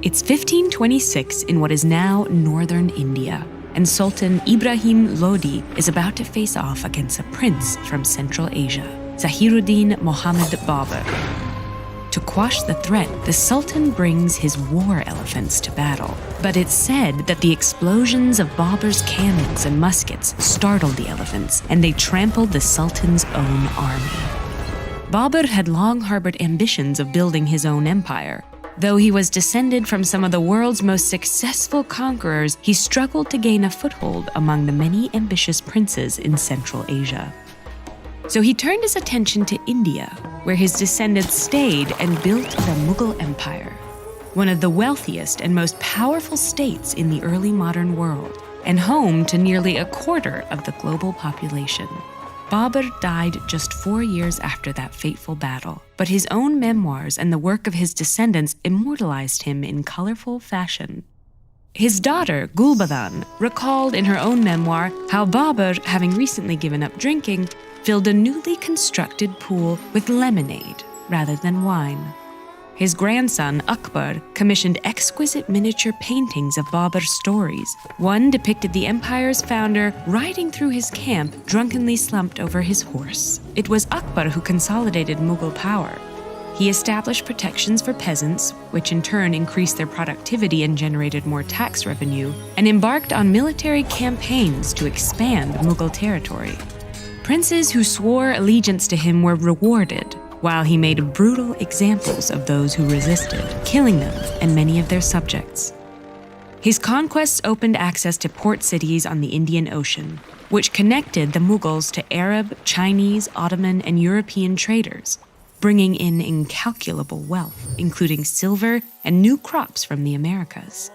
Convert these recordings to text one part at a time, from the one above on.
It's 1526 in what is now northern India, and Sultan Ibrahim Lodi is about to face off against a prince from Central Asia, Zahiruddin Mohammed Babur. To quash the threat, the Sultan brings his war elephants to battle. But it's said that the explosions of Babur's cannons and muskets startled the elephants, and they trampled the Sultan's own army. Babur had long harbored ambitions of building his own empire. Though he was descended from some of the world's most successful conquerors, he struggled to gain a foothold among the many ambitious princes in Central Asia. So he turned his attention to India, where his descendants stayed and built the Mughal Empire, one of the wealthiest and most powerful states in the early modern world, and home to nearly a quarter of the global population. Babur died just 4 years after that fateful battle, but his own memoirs and the work of his descendants immortalized him in colorful fashion. His daughter, Gulbadan, recalled in her own memoir how Babur, having recently given up drinking, filled a newly constructed pool with lemonade rather than wine. His grandson, Akbar, commissioned exquisite miniature paintings of Babur's stories. One depicted the empire's founder riding through his camp, drunkenly slumped over his horse. It was Akbar who consolidated Mughal power. He established protections for peasants, which in turn increased their productivity and generated more tax revenue, and embarked on military campaigns to expand Mughal territory. Princes who swore allegiance to him were rewarded, while he made brutal examples of those who resisted, killing them and many of their subjects. His conquests opened access to port cities on the Indian Ocean, which connected the Mughals to Arab, Chinese, Ottoman, and European traders, bringing in incalculable wealth, including silver and new crops from the Americas.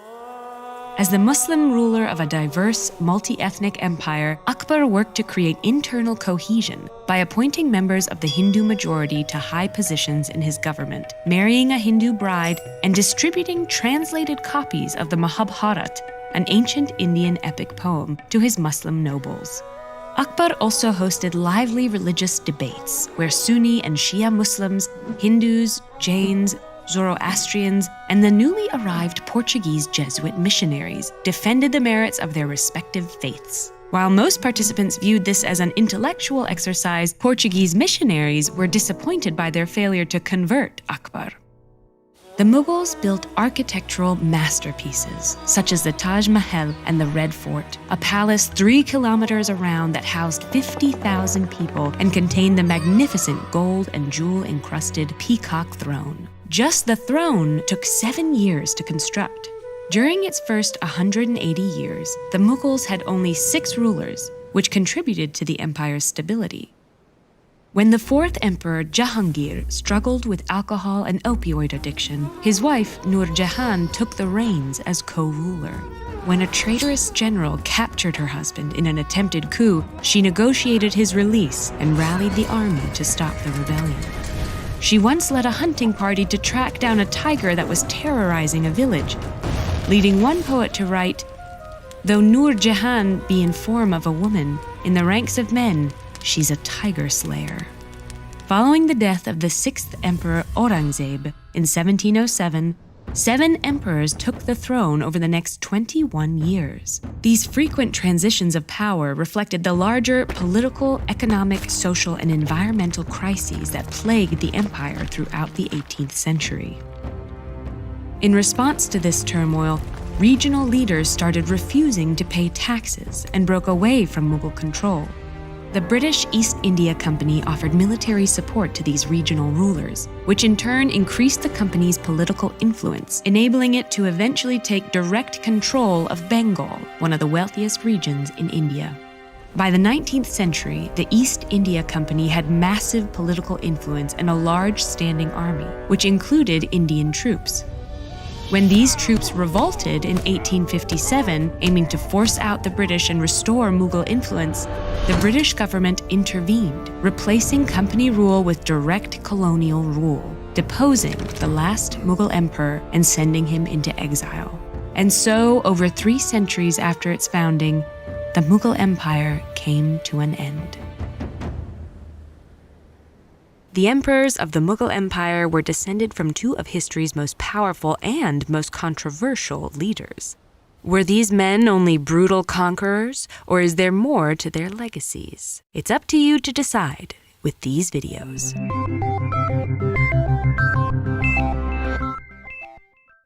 As the Muslim ruler of a diverse, multi-ethnic empire, Akbar worked to create internal cohesion by appointing members of the Hindu majority to high positions in his government, marrying a Hindu bride, and distributing translated copies of the Mahabharat, an ancient Indian epic poem, to his Muslim nobles. Akbar also hosted lively religious debates where Sunni and Shia Muslims, Hindus, Jains, Zoroastrians, and the newly arrived Portuguese Jesuit missionaries defended the merits of their respective faiths. While most participants viewed this as an intellectual exercise, Portuguese missionaries were disappointed by their failure to convert Akbar. The Mughals built architectural masterpieces, such as the Taj Mahal and the Red Fort, a palace 3 kilometers around that housed 50,000 people and contained the magnificent gold and jewel-encrusted peacock throne. Just the throne took 7 years to construct. During its first 180 years, the Mughals had only 6 rulers, which contributed to the empire's stability. When the 4th Emperor Jahangir struggled with alcohol and opioid addiction, his wife Nur Jahan took the reins as co-ruler. When a traitorous general captured her husband in an attempted coup, she negotiated his release and rallied the army to stop the rebellion. She once led a hunting party to track down a tiger that was terrorizing a village, leading one poet to write, "Though Nur Jahan be in form of a woman, in the ranks of men, she's a tiger slayer." Following the death of the 6th Emperor Aurangzeb in 1707, 7 emperors took the throne over the next 21 years. These frequent transitions of power reflected the larger political, economic, social, and environmental crises that plagued the empire throughout the 18th century. In response to this turmoil, regional leaders started refusing to pay taxes and broke away from Mughal control. The British East India Company offered military support to these regional rulers, which in turn increased the company's political influence, enabling it to eventually take direct control of Bengal, one of the wealthiest regions in India. By the 19th century, the East India Company had massive political influence and a large standing army, which included Indian troops. When these troops revolted in 1857, aiming to force out the British and restore Mughal influence, the British government intervened, replacing company rule with direct colonial rule, deposing the last Mughal emperor and sending him into exile. And so, over 3 centuries after its founding, the Mughal Empire came to an end. The emperors of the Mughal Empire were descended from two of history's most powerful and most controversial leaders. Were these men only brutal conquerors, or is there more to their legacies? It's up to you to decide with these videos.